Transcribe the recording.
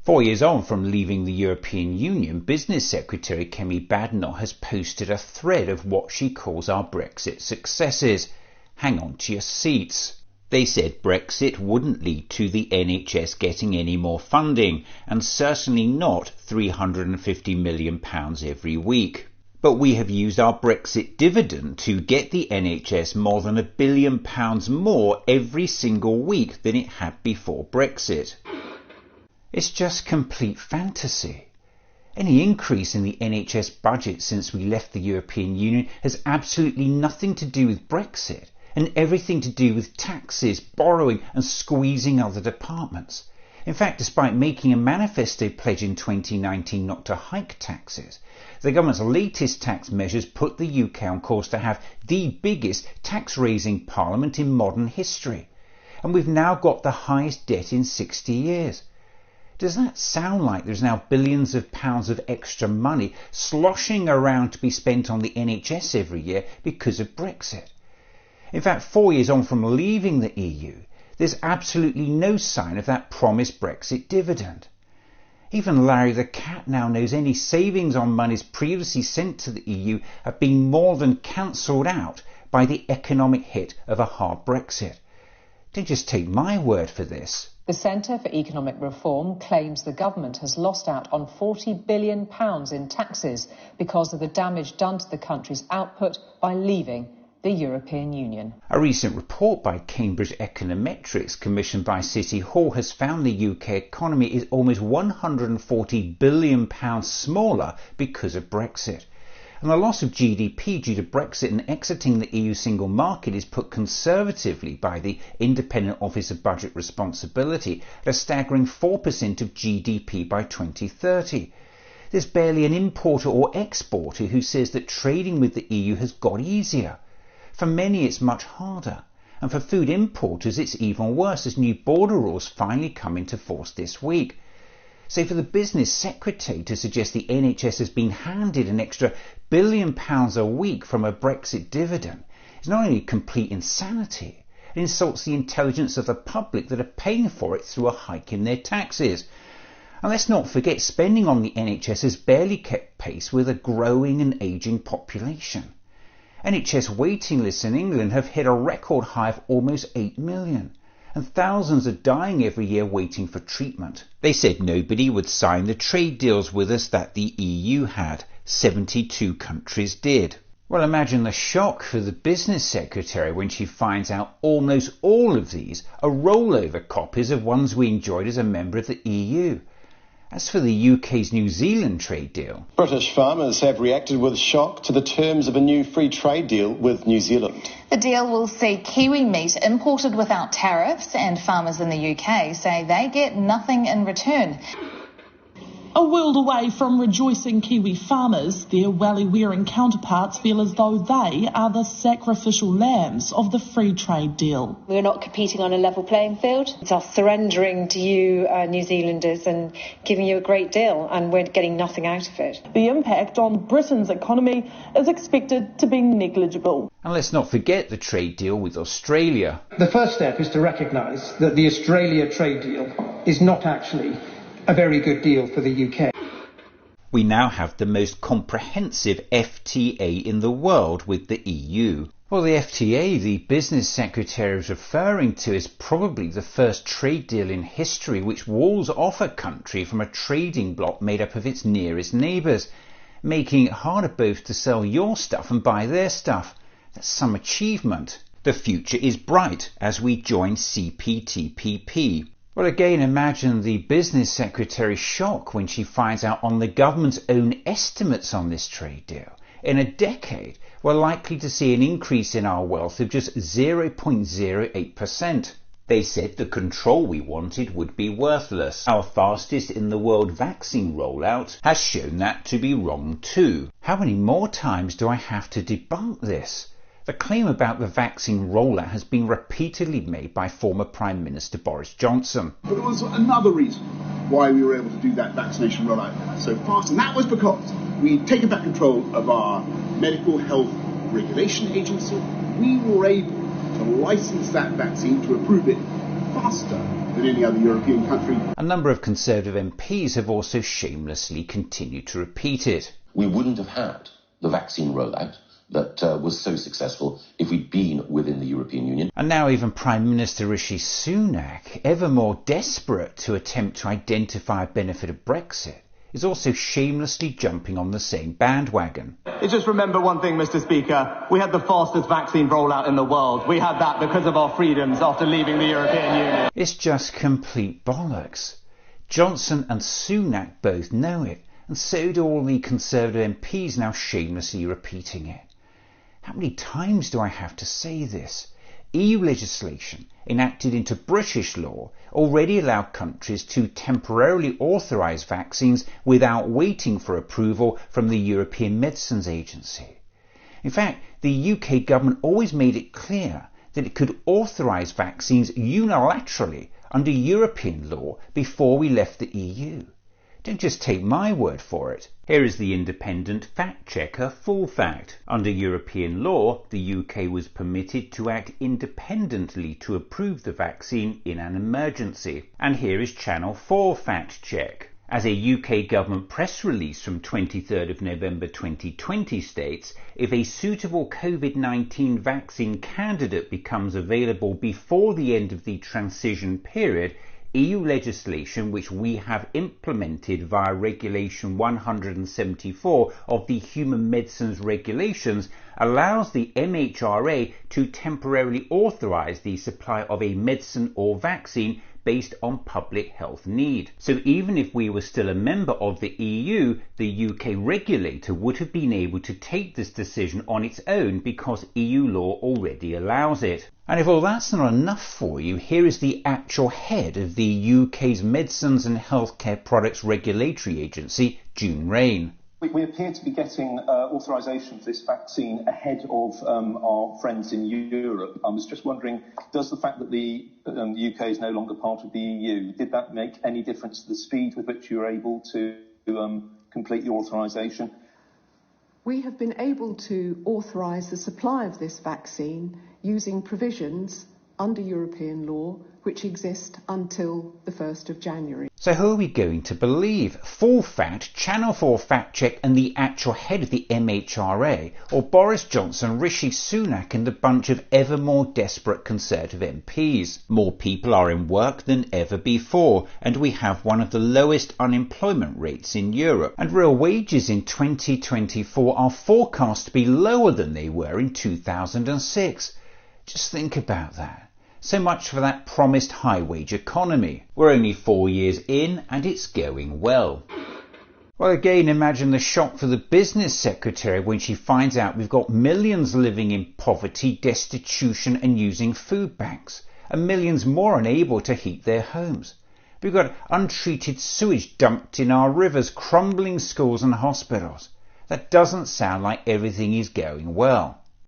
4 years on from leaving the European Union, Business Secretary Kemi Badenoch has posted a thread of what she calls our Brexit successes. Hang on to your seats. They said Brexit wouldn't lead to the NHS getting any more funding, and certainly not £350 million every week. But we have used our Brexit dividend to get the NHS more than £1 billion more every single week than it had before Brexit. It's just complete fantasy. Any increase in the NHS budget since we left the European Union has absolutely nothing to do with Brexit and everything to do with taxes, borrowing and squeezing other departments. In fact, despite making a manifesto pledge in 2019 not to hike taxes, the government's latest tax measures put the UK on course to have the biggest tax-raising parliament in modern history. And we've now got the highest debt in 60 years. Does that sound like there's now billions of pounds of extra money sloshing around to be spent on the NHS every year because of Brexit? In fact, 4 years on from leaving the EU, there's absolutely no sign of that promised Brexit dividend. Even Larry the Cat now knows any savings on monies previously sent to the EU have been more than cancelled out by the economic hit of a hard Brexit. Don't just take my word for this. The Centre for Economic Reform claims the government has lost out on £40 billion in taxes because of the damage done to the country's output by leaving the European Union. A recent report by Cambridge Econometrics commissioned by City Hall has found the UK economy is almost £140 billion smaller because of Brexit. And the loss of GDP due to Brexit and exiting the EU single market is put conservatively by the Independent Office of Budget Responsibility at a staggering 4% of GDP by 2030. There's barely an importer or exporter who says that trading with the EU has got easier. For many it's much harder, and for food importers it's even worse as new border rules finally come into force this week. So for the Business Secretary to suggest the NHS has been handed an extra £1 billion a week from a Brexit dividend is not only complete insanity, it insults the intelligence of the public that are paying for it through a hike in their taxes. And let's not forget, spending on the NHS has barely kept pace with a growing and ageing population. NHS waiting lists in England have hit a record high of almost 8 million. And thousands are dying every year waiting for treatment. They said nobody would sign the trade deals with us that the EU had. 72 countries did. Well, imagine the shock for the Business Secretary when she finds out almost all of these are rollover copies of ones we enjoyed as a member of the EU. As for the UK's New Zealand trade deal, British farmers have reacted with shock to the terms of a new free trade deal with New Zealand. The deal will see Kiwi meat imported without tariffs, and farmers in the UK say they get nothing in return. A world away from rejoicing Kiwi farmers, their welly-wearing counterparts feel as though they are the sacrificial lambs of the free trade deal. We're not competing on a level playing field. It's us surrendering to you, New Zealanders, and giving you a great deal, and we're getting nothing out of it. The impact on Britain's economy is expected to be negligible. And let's not forget the trade deal with Australia. The first step is to recognise that the Australia trade deal is not actually a very good deal for the UK. We now have the most comprehensive FTA in the world with the EU. Well, the FTA the Business Secretary is referring to is probably the first trade deal in history which walls off a country from a trading bloc made up of its nearest neighbours, making it harder both to sell your stuff and buy their stuff. That's some achievement. The future is bright as we join CPTPP. Well, again, imagine the Business Secretary's shock when she finds out on the government's own estimates on this trade deal. In a decade, we're likely to see an increase in our wealth of just 0.08%. They said the control we wanted would be worthless. Our fastest in the world vaccine rollout has shown that to be wrong too. How many more times do I have to debunk this? The claim about the vaccine rollout has been repeatedly made by former Prime Minister Boris Johnson. But there was another reason why we were able to do that vaccination rollout so fast, and that was because we'd taken back control of our Medical Health Regulation Agency. We were able to license that vaccine, to approve it faster than any other European country. A number of Conservative MPs have also shamelessly continued to repeat it. We wouldn't have had the vaccine rollout that was so successful if we'd been within the European Union. And now even Prime Minister Rishi Sunak, ever more desperate to attempt to identify a benefit of Brexit, is also shamelessly jumping on the same bandwagon. Just remember one thing, Mr. Speaker. We had the fastest vaccine rollout in the world. We had that because of our freedoms after leaving the European Union. It's just complete bollocks. Johnson and Sunak both know it, and so do all the Conservative MPs now shamelessly repeating it. How many times do I have to say this? EU legislation enacted into British law already allowed countries to temporarily authorise vaccines without waiting for approval from the European Medicines Agency. In fact, the UK government always made it clear that it could authorise vaccines unilaterally under European law before we left the EU. Don't just take my word for it. Here is the independent fact-checker full fact. Under European law, the UK was permitted to act independently to approve the vaccine in an emergency. And here is Channel 4 fact-check. As a UK government press release from 23rd of November 2020 states, if a suitable COVID-19 vaccine candidate becomes available before the end of the transition period, EU legislation which we have implemented via Regulation 174 of the Human Medicines Regulations allows the MHRA to temporarily authorise the supply of a medicine or vaccine based on public health need. So even if we were still a member of the EU, the UK regulator would have been able to take this decision on its own because EU law already allows it. And if all that's not enough for you, here is the actual head of the UK's Medicines and Healthcare Products Regulatory Agency, June Rain. We appear to be getting authorisation for this vaccine ahead of our friends in Europe. I was just wondering, does the fact that the UK is no longer part of the EU, did that make any difference to the speed with which you were able to complete your authorisation? We have been able to authorise the supply of this vaccine using provisions under European law which exist until the 1st of January. So who are we going to believe? Full Fact, Channel 4 Fact Check and the actual head of the MHRA, or Boris Johnson, Rishi Sunak and a bunch of ever more desperate Conservative MPs? More people are in work than ever before, and we have one of the lowest unemployment rates in Europe, and real wages in 2024 are forecast to be lower than they were in 2006. Just think about that. So much for that promised high-wage economy. We're only 4 years in and it's going well. Well, again, imagine the shock for the business secretary when she finds out we've got millions living in poverty, destitution and using food banks, and millions more unable to heat their homes. We've got untreated sewage dumped in our rivers, crumbling schools and hospitals. That doesn't sound like everything is going well.